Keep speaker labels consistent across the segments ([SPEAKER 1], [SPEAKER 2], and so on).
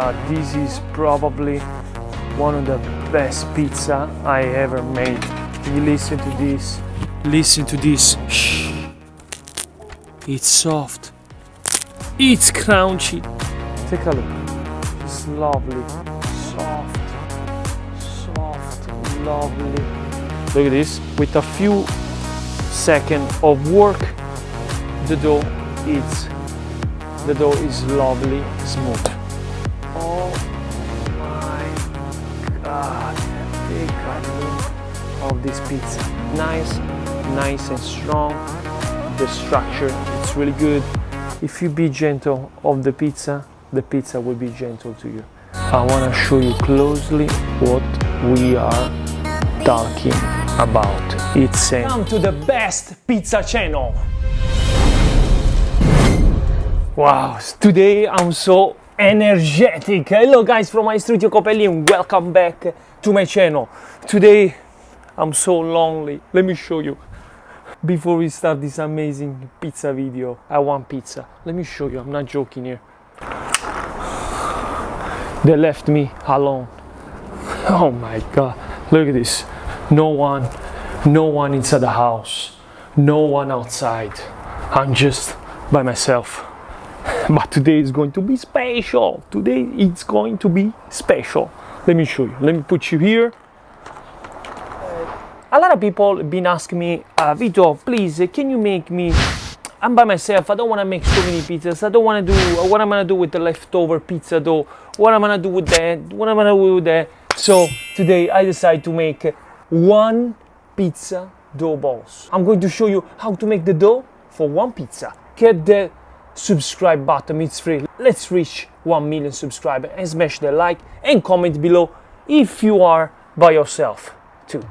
[SPEAKER 1] This is probably one of the best pizza I ever made. You listen to this. Listen to this. Shh. It's soft. It's crunchy. Take a look. It's lovely. Soft. Soft. Lovely. Look at this. With a few seconds of work, the dough is lovely smooth. Oh my god, take a look of this pizza. Nice and strong. The structure, it's really good. If you be gentle of the pizza will be gentle to you. I want to show you closely what we are talking about. It's come to the best pizza channel. Wow, today I'm so energetic. Hello guys from Maestro Copelli and welcome back to my channel. Today I'm so lonely. Let me show you. Before we start this amazing pizza video, I want pizza. Let me show you, I'm not joking here. They left me alone. Oh my god, look at this. No one inside the house. No one outside. I'm just by myself. But today is going to be special. Today it's going to be special. Let me show you. Let me put you here. A lot of people have been asking me, Vito, please, can you make me? I'm by myself. I don't want to make so many pizzas. I don't want to do what I'm gonna do with the leftover pizza dough. What I'm gonna do with that? What I'm gonna do with that? So today I decided to make one pizza dough balls. I'm going to show you how to make the dough for one pizza. Get the subscribe button, it's free. Let's reach 1 million subscribers and smash the like and comment below if you are by yourself too.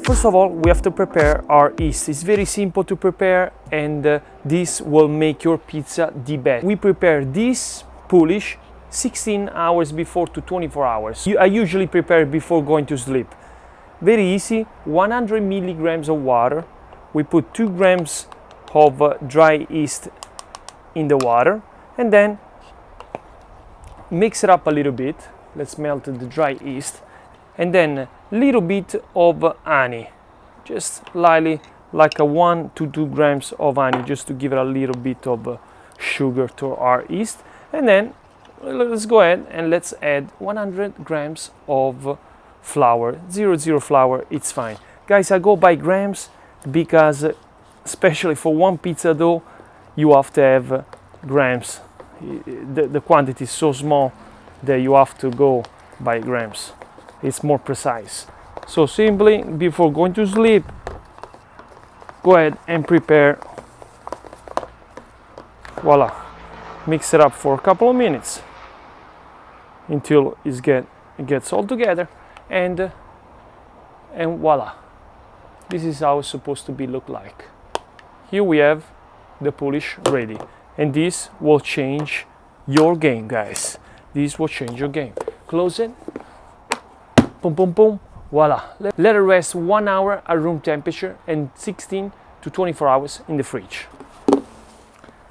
[SPEAKER 1] First of all, we have to prepare our yeast. It's very simple to prepare, and this will make your pizza the best. We prepare this Polish 16 hours before to 24 hours. I usually prepare before going to sleep. Very easy. 100 milligrams of water. We put 2 grams of dry yeast in the water, and then mix it up a little bit. Let's melt the dry yeast, and then a little bit of honey, just lightly, like a 1 to 2 grams of honey, just to give it a little bit of sugar to our yeast. And then let's go ahead and let's add 100 grams of flour. 00 flour, it's fine. Guys, I go by grams because especially for one pizza dough, you have to have grams. The quantity is so small that you have to go by grams. It's more precise. So simply, before going to sleep, go ahead and prepare. Voila. Mix it up for a couple of minutes until it gets all together, and voila. This is how it's supposed to be look like. Here we have the Polish ready, and this will change your game, guys. This will change your game. Close it. Boom, boom, boom, voila. Let it rest 1 hour at room temperature and 16 to 24 hours in the fridge.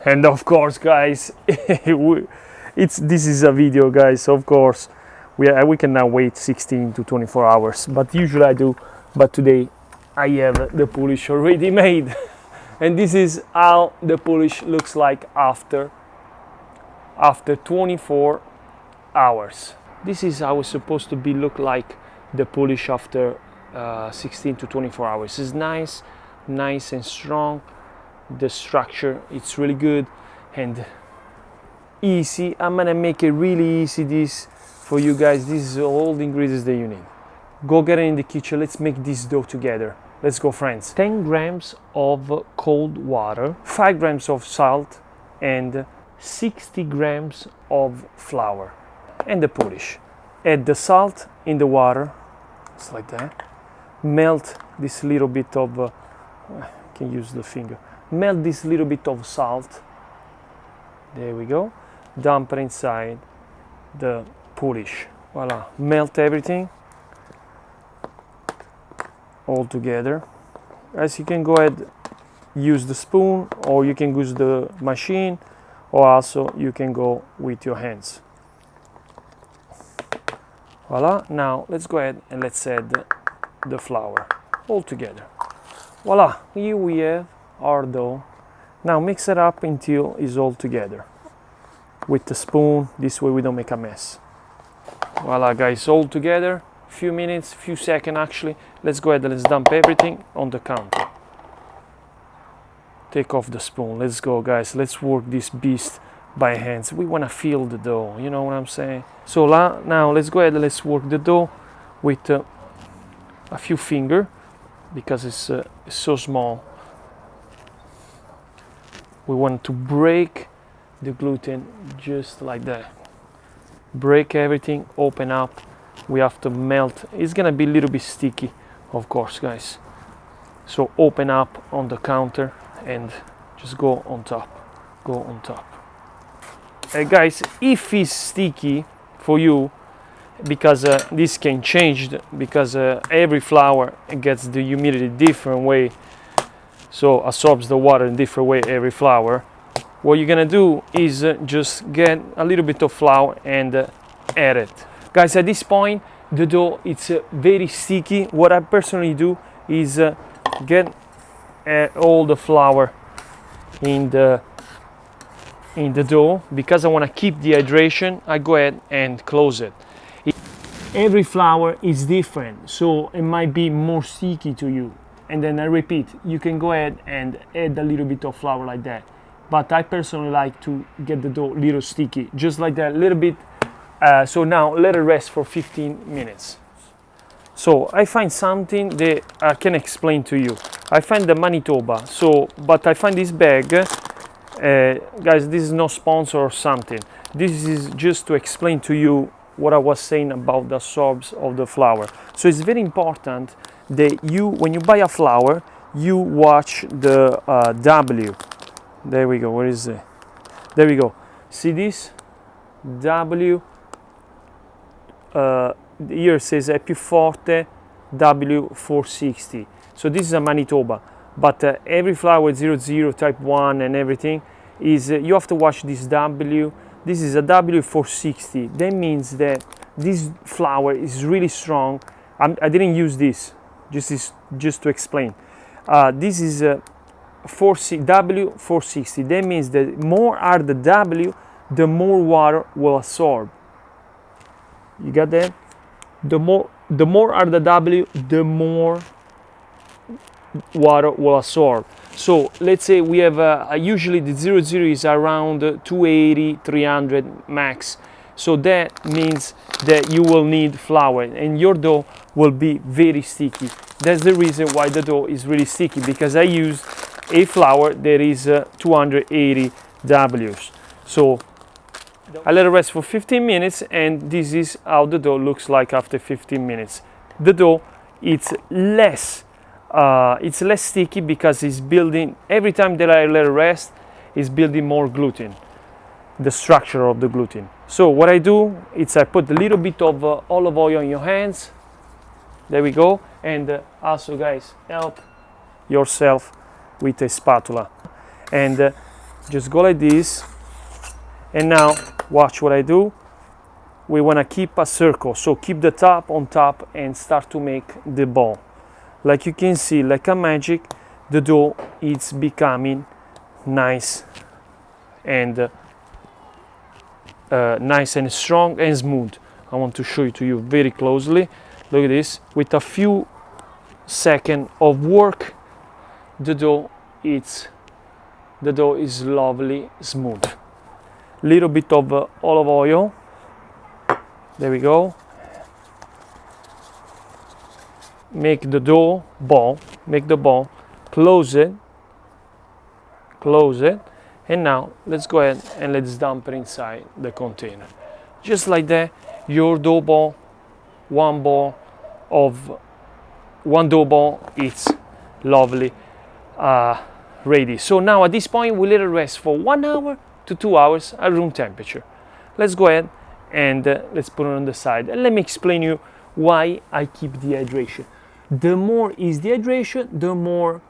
[SPEAKER 1] And of course, guys, this is a video, guys. Of course, we cannot wait 16 to 24 hours, but usually I do. But today I have the Polish already made. And this is how the Polish looks like after 24 hours. This is how it's supposed to be look like the Polish after 16 to 24 hours. It's nice and strong. The structure, it's really good and easy. I'm gonna make it really easy this for you guys. This is all the ingredients that you need. Go get it in the kitchen. Let's make this dough together. Let's go, friends. 10 grams of cold water, 5 grams of salt, and 60 grams of flour. And the Polish. Add the salt in the water, just like that. Melt this little bit of, I can use the finger. Melt this little bit of salt. There we go. Dump it inside the Polish. Voila. Melt everything all together. Guys, you can go ahead use the spoon, or you can use the machine, or also you can go with your hands. Voila, now let's go ahead and let's add the flour all together. Voila, here we have our dough. Now mix it up until it's all together with the spoon, this way we don't make a mess. Voila guys, all together, few minutes, few seconds actually. Let's go ahead and let's dump everything on the counter. Take off the spoon, let's go guys, let's work this beast by hands. We want to feel the dough, you know what I'm saying? So now let's go ahead and let's work the dough with a few fingers, because it's so small. We want to break the gluten just like that. Break everything, open up. We have to melt. It's gonna be a little bit sticky, of course, guys. So open up on the counter and just go on top. Go on top. Guys, if it's sticky for you, because this can change, because every flour gets the humidity different way, so absorbs the water in different way every flour. What you're gonna do is just get a little bit of flour and add it. Guys, at this point the dough it's very sticky. What I personally do is get all the flour in the dough, because I want to keep the hydration. I go ahead and close it. Every flour is different, so it might be more sticky to you. And then I repeat, you can go ahead and add a little bit of flour like that. But I personally like to get the dough a little sticky, just like that, a little bit. So now let it rest for 15 minutes. So I find something that I can explain to you. I find the Manitoba, but I find this bag, guys, this is no sponsor or something. This is just to explain to you what I was saying about the sorbs of the flour. So it's very important that when you buy a flour, you watch the W. There we go, where is it? There we go. See this? W, here it says Epiforte W460. So this is a Manitoba, but every flour 00 type 1 and everything is, you have to watch this W. This is a W460. That means that this flour is really strong. I didn't use this, just to explain. This is W460. That means that more are the W, the more water will absorb. You got that? The more are the W, the more water will absorb. So let's say we have usually the 00 is around 280, 300 max. So that means that you will need flour and your dough will be very sticky. That's the reason why the dough is really sticky, because I use a flour that is 280 Ws. So I let it rest for 15 minutes, and this is how the dough looks like after 15 minutes. The dough, it's less sticky, because it's building, every time that I let it rest, it's building more gluten, the structure of the gluten. So what I do is I put a little bit of olive oil on your hands. There we go. And also guys, help yourself with a spatula. And just go like this. And now watch what I do. We want to keep a circle, so keep the top on top and start to make the ball. Like you can see, like a magic, the dough is becoming nice and strong and smooth. I want to show it to you very closely. Look at this. With a few seconds of work, the dough is lovely smooth. Little bit of olive oil. There we go. Make the dough ball. Make the ball. Close it. Close it. And now let's go ahead and let's dump it inside the container. Just like that, your dough ball, one dough ball, it's lovely ready. So now at this point we let it rest for 1 hour to 2 hours at room temperature. Let's go ahead and let's put it on the side, and let me explain you why I keep the hydration. The more is the hydration, the more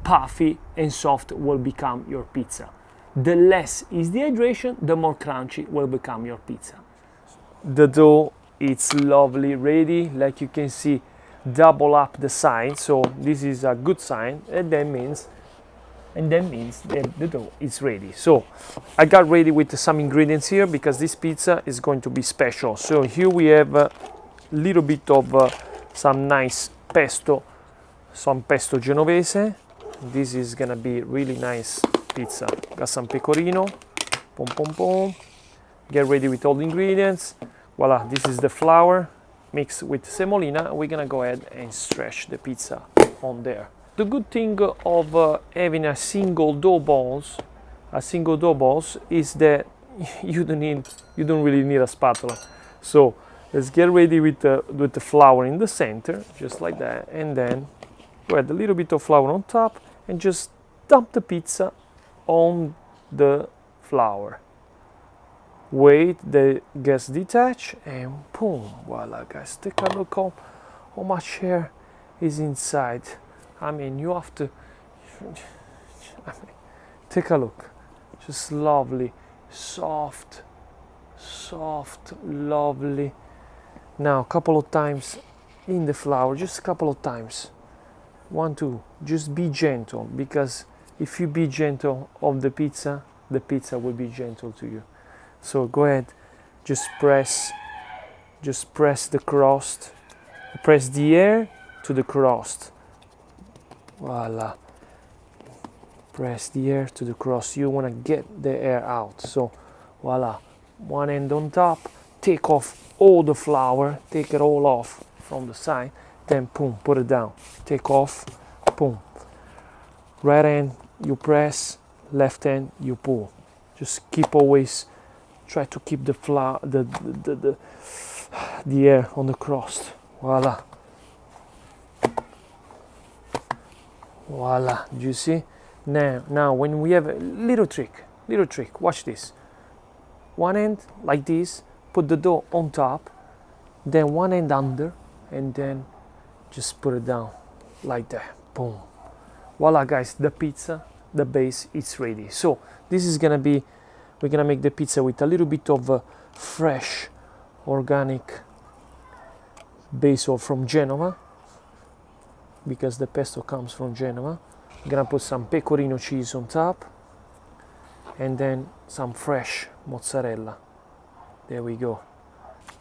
[SPEAKER 1] puffy and soft will become your pizza. The less is the hydration, the more crunchy will become your pizza. The dough, it's lovely ready. Like you can see, double up the sides, so this is a good sign, and that means that the dough is ready. So I got ready with some ingredients here because this pizza is going to be special. So here we have a little bit of some nice pesto, some pesto genovese. This is gonna be really nice pizza. Got some pecorino, pom pom pom. Get ready with all the ingredients. Voila, this is the flour mixed with semolina. We're gonna go ahead and stretch the pizza on there. The good thing of having a single dough balls is that you don't really need a spatula. So let's get ready with the flour in the center, just like that, and then go add a little bit of flour on top and just dump the pizza on the flour. Wait, the gas detach, and boom, voila, guys. Take a look how much air is inside. I mean, you have to take a look. Just lovely, soft, lovely. Now, a couple of times in the flour, just a couple of times. 1, 2. Just be gentle, because if you be gentle of the pizza will be gentle to you. So go ahead, just press the crust, press the air to the crust. Voila. Press the air to the crust. You want to get the air out. So voila. One end on top. Take off all the flour. Take it all off from the side. Then boom, put it down. Take off. Boom. Right hand you press. Left hand you pull. Just keep always. Try to keep the flour, the air on the crust. Voila. Voila. Do you see? Now when we have a little trick, watch this. One end like this, put the dough on top, then one end under, and then just put it down like that. Boom. Voila, guys, the pizza, the base, it's ready. So this is gonna be, we're gonna make the pizza with a little bit of fresh organic basil from Genova, because the pesto comes from Genova. I'm gonna put some pecorino cheese on top, and then some fresh mozzarella. There we go.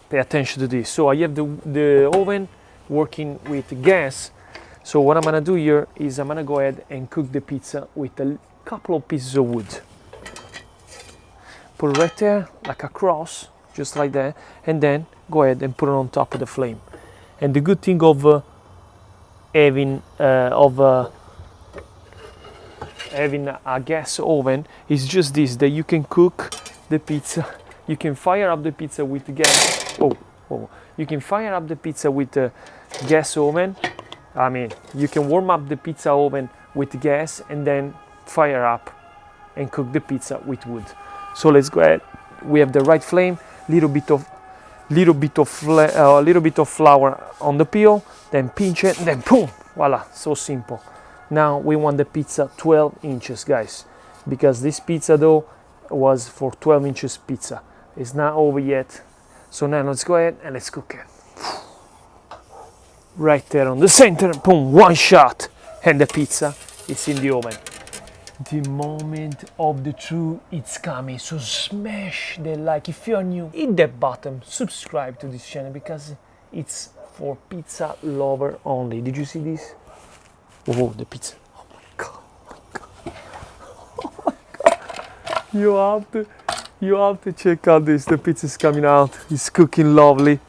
[SPEAKER 1] Pay attention to this. So I have the oven working with gas. So what I'm gonna do here is I'm gonna go ahead and cook the pizza with a couple of pieces of wood. Put it right there, like a cross, just like that, and then go ahead and put it on top of the flame. And the good thing of having a gas oven is just this, that you can cook the pizza. You can fire up the pizza with the gas. You can fire up the pizza with the gas oven. I mean, you can warm up the pizza oven with gas and then fire up and cook the pizza with wood. So let's go ahead. We have the right flame, little bit of flour on the peel, then pinch it, and then boom, voila, so simple. Now we want the pizza 12 inches, guys, because this pizza dough was for 12 inches pizza. It's not over yet. So now let's go ahead and let's cook it. Right there on the center, boom, one shot, and the pizza is in the oven. The moment of the truth, it's coming. So smash the like. If you're new, hit that button, subscribe to this channel, because it's for pizza lover only. Did you see this? Oh, the pizza. Oh my god. Oh my god. You have to check out this. The pizza is coming out. It's cooking lovely.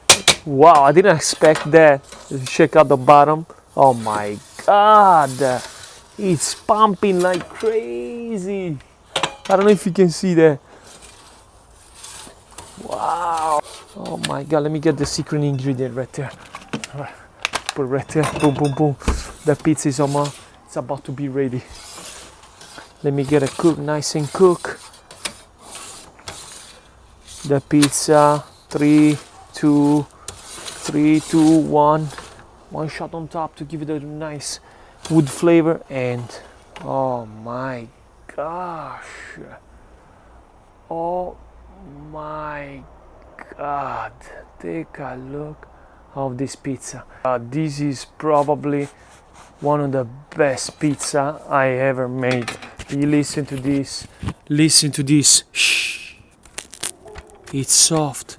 [SPEAKER 1] Wow, I didn't expect that. Check out the bottom. Oh my god. It's pumping like crazy. I don't know if you can see that. Wow. Oh my god, let me get the secret ingredient right there. Put it right there. Boom, boom, boom. The pizza is almost, it's about to be ready. Let me get it cooked, nice and cooked. The pizza. 3, 2, 1. One shot on top to give it a nice wood flavor, and Oh my gosh. Oh my god. Take a look of this pizza. This is probably one of the best pizza I ever made. You listen to this. Listen to this. Shh. It's soft.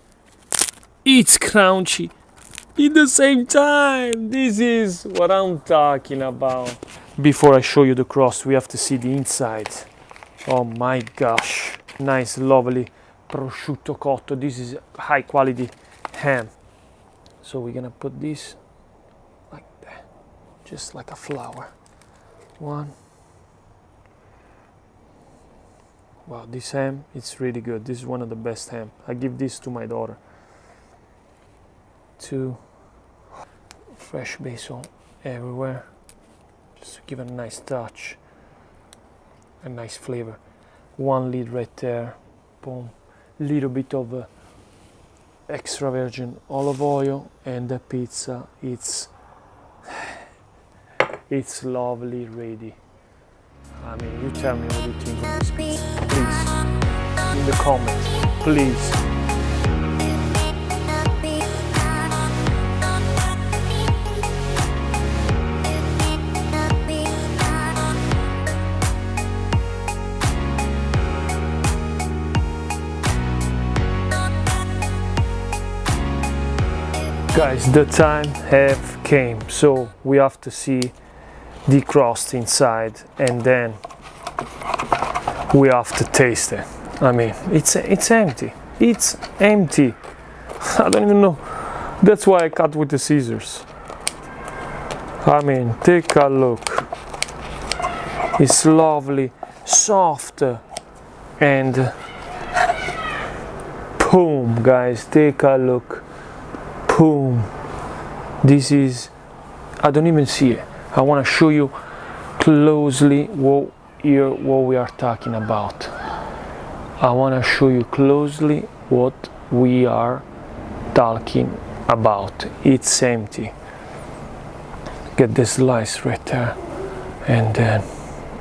[SPEAKER 1] It's crunchy. At the same time, this is what I'm talking about. Before I show you the crust, we have to see the inside. Oh my gosh. Nice, lovely prosciutto cotto. This is high quality ham. So we're gonna put this like that, just like a flower. One. Wow, this ham, it's really good. This is one of the best ham. I give this to my daughter. Two. Fresh basil everywhere. Just to give it a nice touch. A nice flavor. One lid right there. Boom. Little bit of extra virgin olive oil, and the pizza, it's lovely ready. I mean, you tell me what you think of this pizza, please, in the comments, please. Guys, the time have came, so we have to see the crust inside, and then we have to taste it. I mean, it's empty. It's empty. I don't even know. That's why I cut with the scissors. I mean, take a look. It's lovely, soft, and boom, guys, take a look. Boom. This is, I don't even see it. I want to show you closely what we are talking about. I want to show you closely what we are talking about. It's empty. Get the slice right there, and then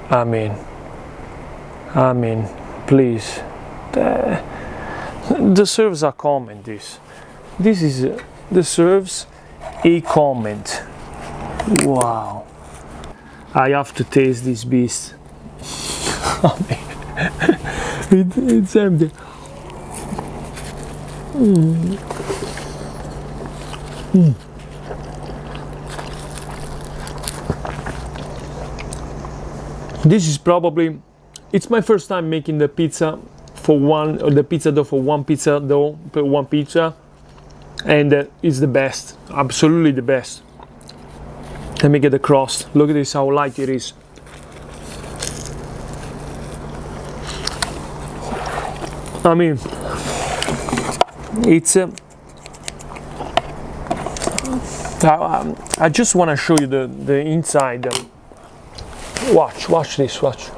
[SPEAKER 1] I mean, please. Deserves a comment. This is deserves a comment. Wow. I have to taste this beast. It's empty. This is probably, it's my first time making the pizza for one, or the pizza dough for one pizza dough, for one pizza. And it's the best, absolutely the best. Let me get the crust. Look at this, how light it is. I mean, it's I just want to show you the inside. Watch this, watch.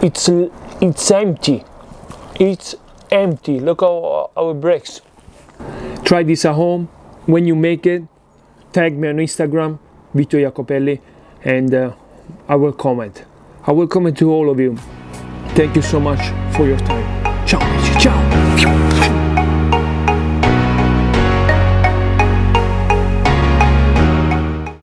[SPEAKER 1] It's empty. It's empty. Look how it breaks. Try this at home. When you make it, tag me on Instagram, Vito Jacopelli, and I will comment. I will comment to all of you. Thank you so much for your time. Ciao, amici, ciao!